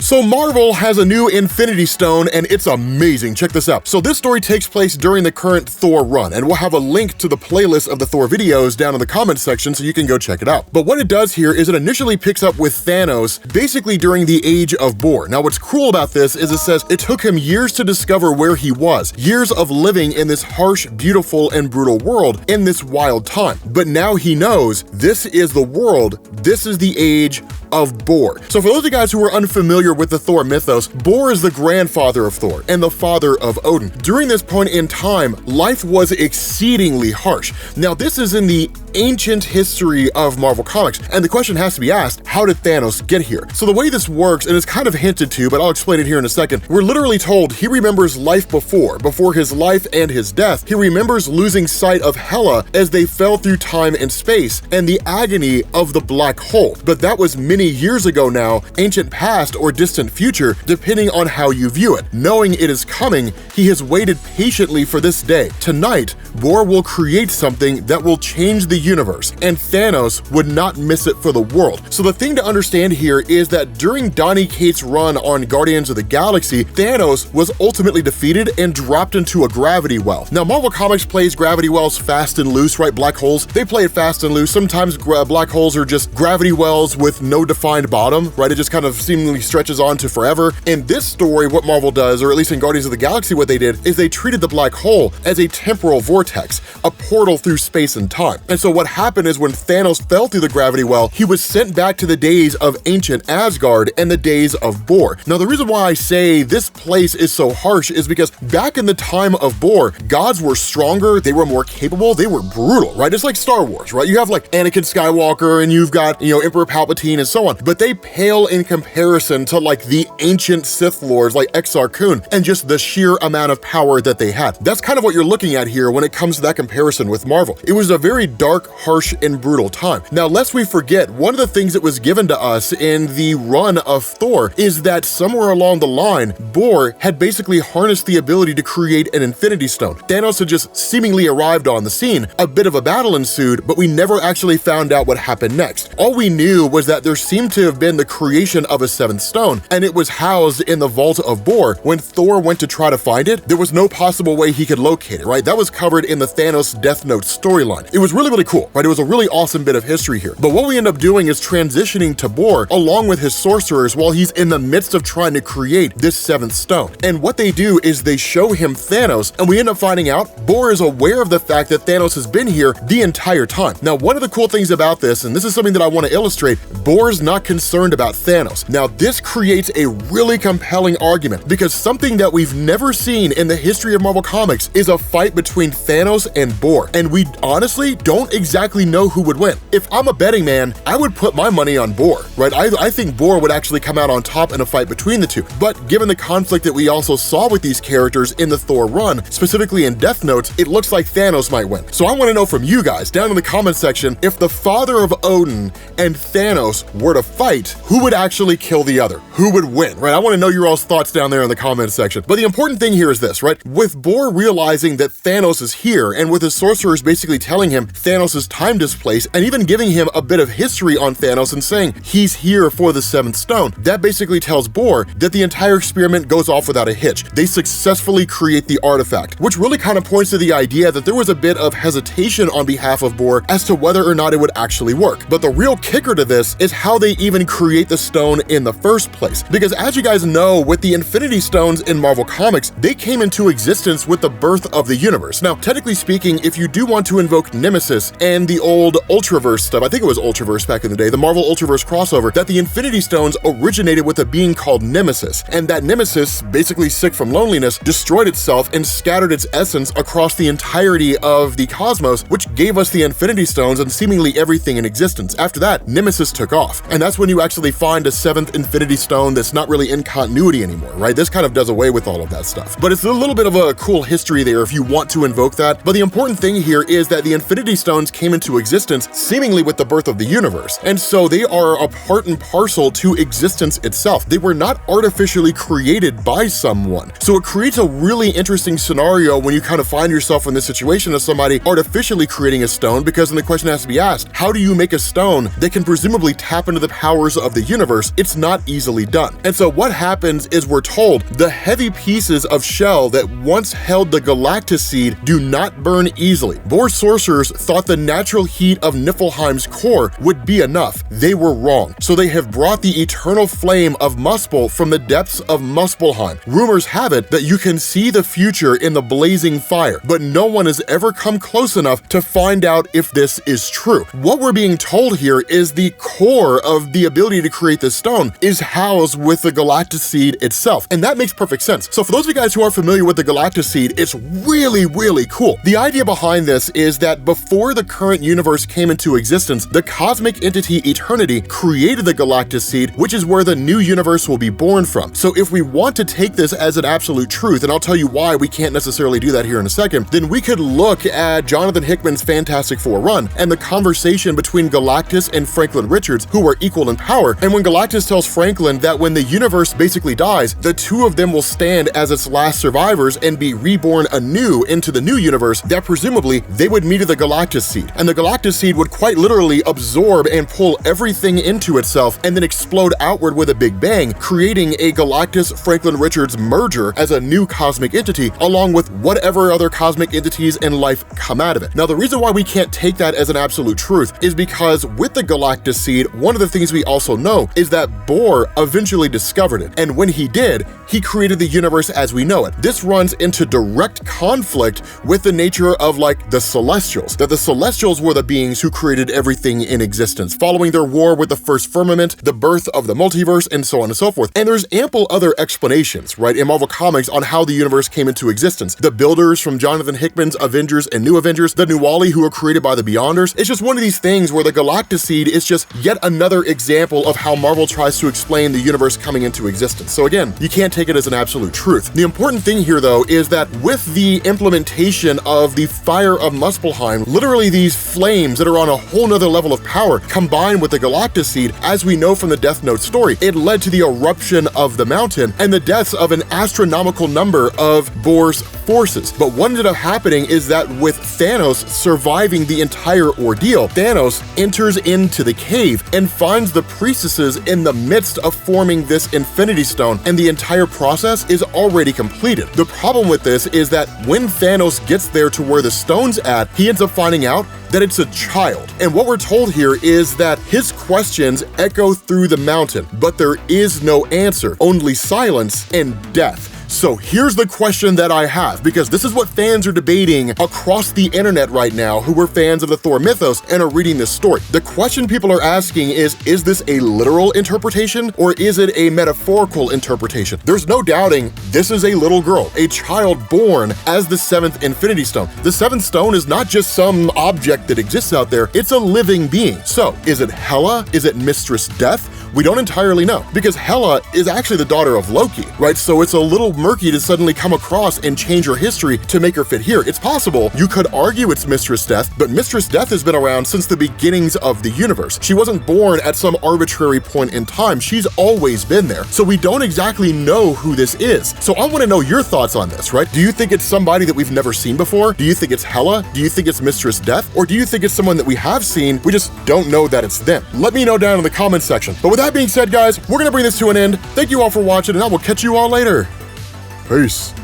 So Marvel has a new Infinity Stone and it's amazing. Check this out. So this story takes place during the current Thor run, and we'll have a link to the playlist of the Thor videos down in the comments section so you can go check it out. But what it does here is it initially picks up with Thanos basically during the Age of Bor. Now what's cool about this is it says it took him years to discover where he was, years of living in this harsh, beautiful, and brutal world in this wild time. But now he knows this is the world, this is the Age of Bor. So for those of you guys who are unfamiliar with the Thor mythos, Bor is the grandfather of Thor and the father of Odin. During this point in time, life was exceedingly harsh. Now this is in the ancient history of Marvel Comics, and the question has to be asked, how did Thanos get here? So the way this works, and it's kind of hinted to, but I'll explain it here in a second, we're literally told he remembers life before his life and his death. He remembers losing sight of Hela as they fell through time and space, and the agony of the black hole. But that was many years ago now, ancient past or distant future, depending on how you view it. Knowing it is coming, he has waited patiently for this day. Tonight, Bor will create something that will change the universe, and Thanos would not miss it for the world. So the thing to understand here is that during Donny Cates' run on Guardians of the Galaxy, Thanos was ultimately defeated and dropped into a gravity well. Now Marvel Comics plays gravity wells fast and loose, right? Black holes, they play it fast and loose. Sometimes black holes are just gravity wells with no defined bottom, right? It just kind of seemingly stretches on to forever. In this story, what Marvel does, or at least in Guardians of the Galaxy what they did, is they treated the black hole as a temporal vortex, a portal through space and time. And so what happened is when Thanos fell through the gravity well, he was sent back to the days of ancient Asgard and the days of Bor. Now the reason why I say this place is so harsh is because back in the time of Bor, gods were stronger, they were more capable, they were brutal, right? It's like Star Wars, right? You have like Anakin Skywalker and you've got, Emperor Palpatine and so on, but they pale in comparison to like the ancient Sith Lords like Exar Kun and just the sheer amount of power that they had. That's kind of what you're looking at here when it comes to that comparison with Marvel. It was a very dark, harsh, and brutal time. Now, lest we forget, one of the things that was given to us in the run of Thor is that somewhere along the line, Bor had basically harnessed the ability to create an Infinity Stone. Thanos had just seemingly arrived on the scene. A bit of a battle ensued, but we never actually found out what happened next. All we knew was that there seemed to have been the creation of a seventh stone, and it was housed in the vault of Bor. When Thor went to try to find it, there was no possible way he could locate it, right? That was covered in the Thanos Death Note storyline. It was really, really cool, right? It was a really awesome bit of history here. But what we end up doing is transitioning to Bor along with his sorcerers while he's in the midst of trying to create this seventh stone. And what they do is they show him Thanos, and we end up finding out Bor is aware of the fact that Thanos has been here the entire time. Now, one of the cool things about this, and this is something that I want to illustrate, Bor's not concerned about Thanos. Now, this creates a really compelling argument because something that we've never seen in the history of Marvel Comics is a fight between Thanos and Bor. And we honestly don't exactly know who would win. If I'm a betting man, I would put my money on Bor, right? I think Bor would actually come out on top in a fight between the two. But given the conflict that we also saw with these characters in the Thor run, specifically in Death Note, it looks like Thanos might win. So I want to know from you guys down in the comment section, if the father of Odin and Thanos were to fight, who would actually kill the other? Who would win, right? I want to know your all's thoughts down there in the comment section. But the important thing here is this, right? With Bor realizing that Thanos is here, and with his sorcerers basically telling him Thanos is time displaced, and even giving him a bit of history on Thanos and saying he's here for the seventh stone, that basically tells Bor that the entire experiment goes off without a hitch. They successfully create the artifact, which really kind of points to the idea that there was a bit of hesitation on behalf of Bor as to whether or not it would actually work. But the real kicker to this is how they even create the stone in the first place. Because as you guys know, with the Infinity Stones in Marvel Comics, they came into existence with the birth of the universe. Now, technically speaking, if you do want to invoke Nemesis and the old Ultraverse stuff, I think it was Ultraverse back in the day, the Marvel Ultraverse crossover, that the Infinity Stones originated with a being called Nemesis. And that Nemesis, basically sick from loneliness, destroyed itself and scattered its essence across the entirety of the cosmos, which gave us the Infinity Stones and seemingly everything in existence. After that, Nemesis took off. And that's when you actually find a seventh Infinity Stone that's not really in continuity anymore, right? This kind of does away with all of that stuff. But it's a little bit of a cool history there if you want to invoke that. But the important thing here is that the Infinity Stones came into existence seemingly with the birth of the universe. And so they are a part and parcel to existence itself. They were not artificially created by someone. So it creates a really interesting scenario when you kind of find yourself in this situation of somebody artificially creating a stone, because then the question has to be asked, how do you make a stone that can presumably tap into the powers of the universe? It's not easily easily done. And so what happens is we're told the heavy pieces of shell that once held the Galactus seed do not burn easily. Bohr sorcerers thought the natural heat of Niflheim's core would be enough. They were wrong. So they have brought the eternal flame of Muspel from the depths of Muspelheim. Rumors have it that you can see the future in the blazing fire, but no one has ever come close enough to find out if this is true. What we're being told here is the core of the ability to create this stone is housed with the Galactus seed itself, and that makes perfect sense. So for those of you guys who are familiar with the Galactus seed, it's really, really cool. The idea behind this is that before the current universe came into existence, the cosmic entity Eternity created the Galactus seed, which is where the new universe will be born from. So if we want to take this as an absolute truth, and I'll tell you why we can't necessarily do that here in a second, then we could look at Jonathan Hickman's Fantastic Four run and the conversation between Galactus and Franklin Richards, who are equal in power. And when Galactus tells Franklin that when the universe basically dies, the two of them will stand as its last survivors and be reborn anew into the new universe, that presumably they would meet the Galactus seed. And the Galactus seed would quite literally absorb and pull everything into itself and then explode outward with a big bang, creating a Galactus-Franklin Richards merger as a new cosmic entity, along with whatever other cosmic entities and life come out of it. Now, the reason why we can't take that as an absolute truth is because with the Galactus seed, one of the things we also know is that Bohr eventually discovered it. And when he did, he created the universe as we know it. This runs into direct conflict with the nature of like the Celestials, that the Celestials were the beings who created everything in existence, following their war with the first firmament, the birth of the multiverse, and so on and so forth. And there's ample other explanations, right, in Marvel Comics on how the universe came into existence. The Builders from Jonathan Hickman's Avengers and New Avengers, the Nuwali who were created by the Beyonders. It's just one of these things where the Galactus seed is just yet another example of how Marvel tries to explain the universe coming into existence. So again, you can't take it as an absolute truth. The important thing here though is that with the implementation of the fire of Muspelheim, literally these flames that are on a whole nother level of power combined with the Galactus seed, as we know from the Death Note story, it led to the eruption of the mountain and the deaths of an astronomical number of Bohr's forces. But what ended up happening is that with Thanos surviving the entire ordeal, Thanos enters into the cave and finds the priestesses in the midst of forming this Infinity Stone, and the entire process is already completed. The problem with this is that when Thanos gets there to where the stone's at, he ends up finding out that it's a child. And what we're told here is that his questions echo through the mountain, but there is no answer, only silence and death. So here's the question that I have, because this is what fans are debating across the internet right now who were fans of the Thor mythos and are reading this story. The question people are asking is this a literal interpretation or is it a metaphorical interpretation? There's no doubting this is a little girl, a child born as the 7th Infinity Stone. The 7th stone is not just some object that exists out there, it's a living being. So is it Hela? Is it Mistress Death? We don't entirely know, because Hela is actually the daughter of Loki, right? So it's a little murky to suddenly come across and change her history to make her fit here. It's possible you could argue it's Mistress Death, but Mistress Death has been around since the beginnings of the universe. She wasn't born at some arbitrary point in time. She's always been there. So we don't exactly know who this is. So I want to know your thoughts on this, right? Do you think it's somebody that we've never seen before? Do you think it's Hela? Do you think it's Mistress Death? Or do you think it's someone that we have seen, we just don't know that it's them? Let me know down in the comments section. But with that being said, guys, we're gonna bring this to an end. Thank you all for watching, and I will catch you all later. Peace.